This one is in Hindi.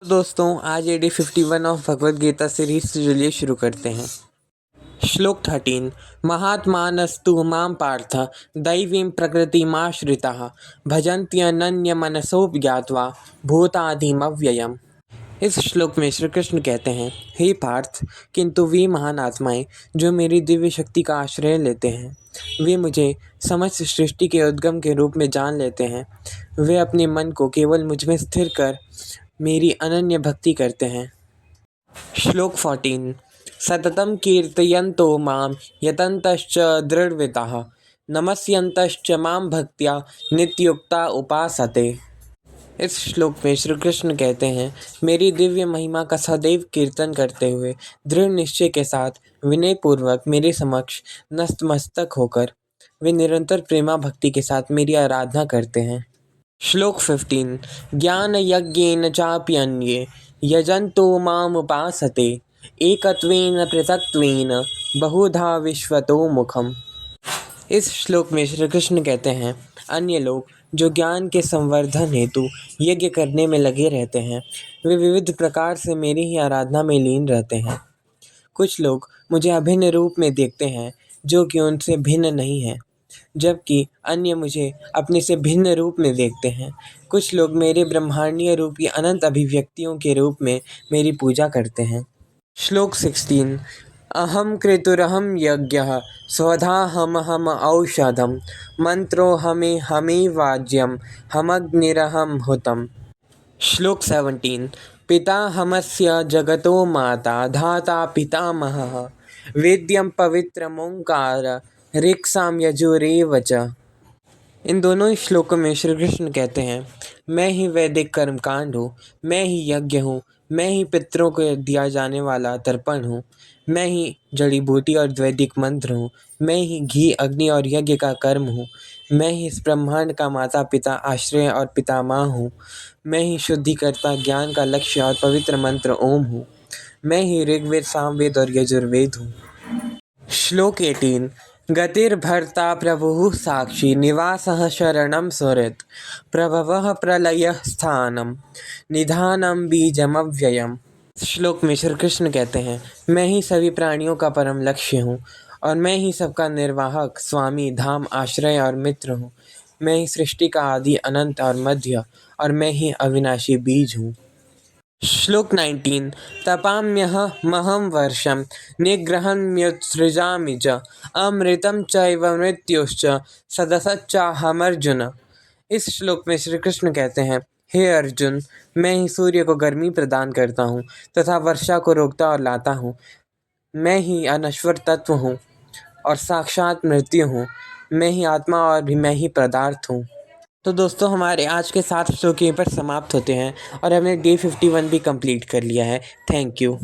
दोस्तों आज AD 51 of Bhagavad Gita series से चलिए शुरू करते हैं। श्लोक 13 महात्मानस्तु मां पार्थ दैवीं प्रकृतिमाश्रिताः भजन्त्यनन्यमनसो ज्ञात्वा भूतादिमव्ययम्। इस श्लोक में श्री कृष्ण कहते हैं, हे पार्थ, किंतु वे महान आत्माएं जो मेरी दिव्य शक्ति का आश्रय लेते हैं, वे मुझे समस्त सृष्टि के उद्गम के रूप में जान लेते हैं। वे अपने मन को केवल मुझ में स्थिर कर मेरी अनन्य भक्ति करते हैं। श्लोक 14 सततं कीर्तयन्तो मां यतन्तश्च दृढव्रताः नमस्यन्तश्च मां भक्त्या नित्युक्ता उपासते। इस श्लोक में श्री कृष्ण कहते हैं, मेरी दिव्य महिमा का सदैव कीर्तन करते हुए दृढ़ निश्चय के साथ विनयपूर्वक मेरे समक्ष नतमस्तक होकर वे निरंतर प्रेमा भक्ति के साथ मेरी आराधना करते हैं। श्लोक 15 ज्ञानयज्ञेन चाप्यन्ये यजन्तो मामुपासते एकत्वेन पृथक्त्वेन बहुधा विश्वतो मुखम। इस श्लोक में श्री कृष्ण कहते हैं, अन्य लोग जो ज्ञान के संवर्धन हेतु यज्ञ करने में लगे रहते हैं, वे विविध प्रकार से मेरी ही आराधना में लीन रहते हैं। कुछ लोग मुझे अभिन्न रूप में देखते हैं जो कि उनसे भिन्न नहीं है, जबकि अन्य मुझे अपने से भिन्न रूप में देखते हैं। कुछ लोग मेरे ब्रह्मांडीय रूपी अनंत अभिव्यक्तियों के रूप में मेरी पूजा करते हैं। श्लोक 16 अहम क्रेतुरहम यज्ञः स्वधाहमहम औषधम मंत्रो हमे हमे वाज्यम हमग्निरहम हुतम। श्लोक 17 पिताहमस्य जगतो माता धाता पितामहः वेद्यं पवित्रमोंकार ऋक्साम यजुरेव च। इन दोनों ही श्लोकों में श्री कृष्ण कहते हैं, मैं ही वैदिक कर्मकांड हूँ, मैं ही यज्ञ हूँ, मैं ही पितरों को दिया जाने वाला तर्पण हूँ, मैं ही जड़ी बूटी और वैदिक मंत्र हूँ, मैं ही घी अग्नि और यज्ञ का कर्म हूँ, मैं ही इस ब्रह्मांड का माता पिता आश्रय और पितामह हूँ, मैं ही शुद्धिकर्ता ज्ञान का लक्ष्य और पवित्र मंत्र ओम हूँ, मैं ही ऋग्वेद सामवेद और यजुर्वेद हूँ। श्लोक 18 गतिर्भर्ता प्रभुः साक्षी निवासः शरणं सुहृत् प्रभवः प्रलयः स्थानं निधानं बीजमव्ययम्। श्लोक में श्री कृष्ण कहते हैं, मैं ही सभी प्राणियों का परम लक्ष्य हूँ और मैं ही सबका निर्वाहक स्वामी धाम आश्रय और मित्र हूँ। मैं ही सृष्टि का आदि अनंत और मध्य और मैं ही अविनाशी बीज हूँ। श्लोक 19 तपाम्यहमहं वर्षं निग्रहन्म्युत्सृजामि च अमृतं चैव मृत्युश्च सदसच्चाहमर्जुन। इस श्लोक में श्री कृष्ण कहते हैं, हे अर्जुन, मैं ही सूर्य को गर्मी प्रदान करता हूँ तथा वर्षा को रोकता और लाता हूँ। मैं ही अनश्वर तत्व हूँ और साक्षात मृत्यु हूँ। मैं ही आत्मा और भी मैं ही पदार्थ हूँ। तो दोस्तों हमारे आज के 7 श्लोक यहीं पर समाप्त होते हैं और हमने डे 51 भी कंप्लीट कर लिया है। Thank you.